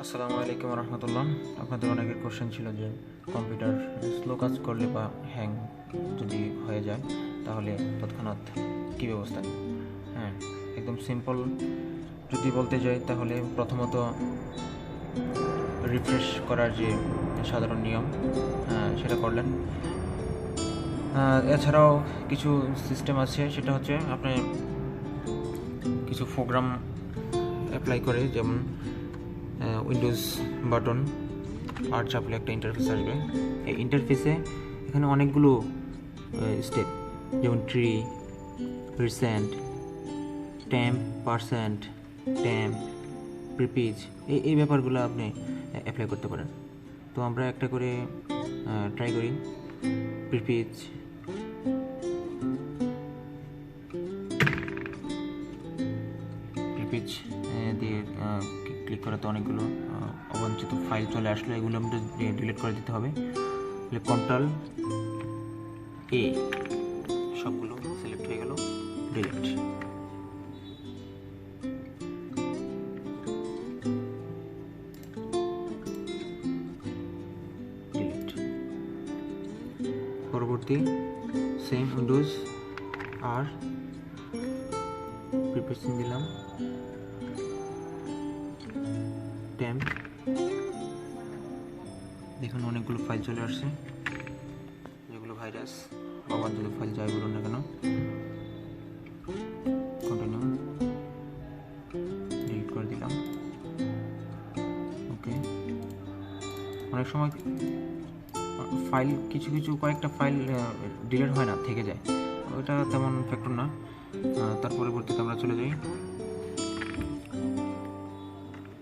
আসসালামু আলাইকুম রহমতুল্লাহ। আপনাদের অনেকের কোশ্চেন ছিল যে কম্পিউটার স্লো কাজ করলে বা হ্যাং যদি হয়ে যায় তাহলে তৎক্ষণাৎ কী ব্যবস্থা নেব। হ্যাঁ, একদম সিম্পল যদি বলতে যাই তাহলে প্রথমত রিফ্রেশ করার যে সাধারণ নিয়ম সেটা করলেন। এছাড়াও কিছু সিস্টেম আছে, সেটা হচ্ছে আপনি কিছু প্রোগ্রাম অ্যাপ্লাই করে, যেমন উইন্ডোজ বাটন আর চাপলে একটা ইন্টারফেস আসবে। এই ইন্টারফেসে এখানে অনেকগুলো স্টেপ, যেমন tree, recent, temp, percent, temp, প্রিপিজ, এই ব্যাপারগুলো আপনি অ্যাপ্লাই করতে পারেন। তো আমরা একটা করে ট্রাই করি। প্রিপিজ, দিয়ে ক্লিক করাতে অনেকগুলো অবাঞ্ছিত ফাইল চলে আসলো, এগুলো আমাদের ডিলিট করে দিতে হবে। কন্ট্রোল এ, সবগুলো সিলেক্ট হয়ে গেল, ডিলিট। পরবর্তী সেম উইন্ডোজ আর প্রিপারেশন দিলাম, টেম্প। দেখুন অনেকগুলো ফাইল চলে আসছে, যেগুলো ভাইরাস বা অবাঞ্ছিত ফাইল যাই বলুন না কেন। কন্টিনিউ, ডিলিট করে দিলাম। ওকে, অনেক সময় ফাইল কয়েকটা ফাইল ডিলিট হয় না, থেকে যায়, ওটা তেমন ফ্যাক্টর না। তার পরবর্তীতে আমরা চলে যাই,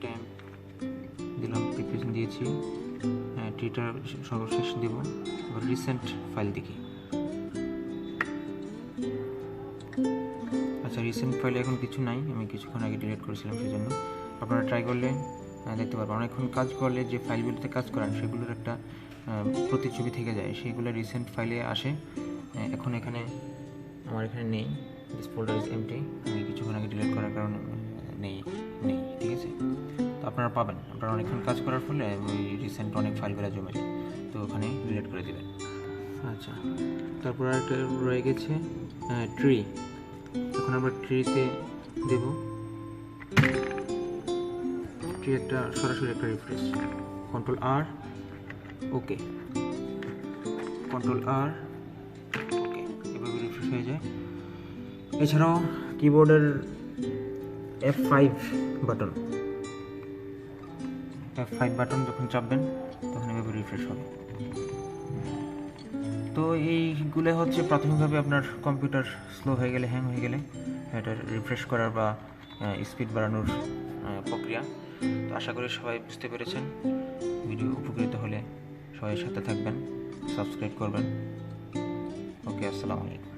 টেম্প দিলাম, প্রিপারেশন দিয়েছি, ট্রিটা সর্বশেষ দেব। এবার রিসেন্ট ফাইল দেখি। আচ্ছা, রিসেন্ট ফাইলে এখন কিছু নাই, আমি কিছুক্ষণ আগে ডিলিট করেছিলাম, সেই জন্য। আপনারা ট্রাই করলে দেখতে পারবেন, অনেকক্ষণ কাজ করলে যে ফাইলগুলোতে কাজ করেন সেগুলোর একটা প্রতিচ্ছবি থেকে যায়, সেগুলো রিসেন্ট ফাইলে আসে। এখন এখানে আমার এখানে নেই, দিস ফোল্ডার ইজ এমটি, আমি কিছুক্ষণ আগে ডিলিট করার কারণে নেই, ঠিক আছে। তো আপনারা পাবেন, আপনারা অনেকক্ষণ কাজ করার ফলে ওই রিসেন্ট অনেক ফাইলগুলো জমে যায়, তো ওখানে ডিলিট করে দেবেন। আচ্ছা, তারপর একটা রয়ে গেছে ট্রি। এখন আমরা ট্রিতে দেব, ট্রি একটা সরাসরি একটা রিফ্রেশ, কন্ট্রোল আর, ওকে, কন্ট্রোল আর, ওকে, এভাবে রিফ্রেশ হয়ে যায়। এছাড়াও কিবোর্ডের F5 বাটন যখন চাপবেন তখন এভাবে রিফ্রেশ হবে। তো এইগুলো হচ্ছে প্রাথমিকভাবে আপনার কম্পিউটার স্লো হয়ে গেলে, হ্যাং হয়ে গেলে এটা রিফ্রেশ করার বা স্পিড বাড়ানোর প্রক্রিয়া। তো আশা করি সবাই বুঝতে পেরেছেন। ভিডিও উপকৃত হলে সবাই সাথে থাকবেন, সাবস্ক্রাইব করবেন। ওকে, আসসালামু আলাইকুম।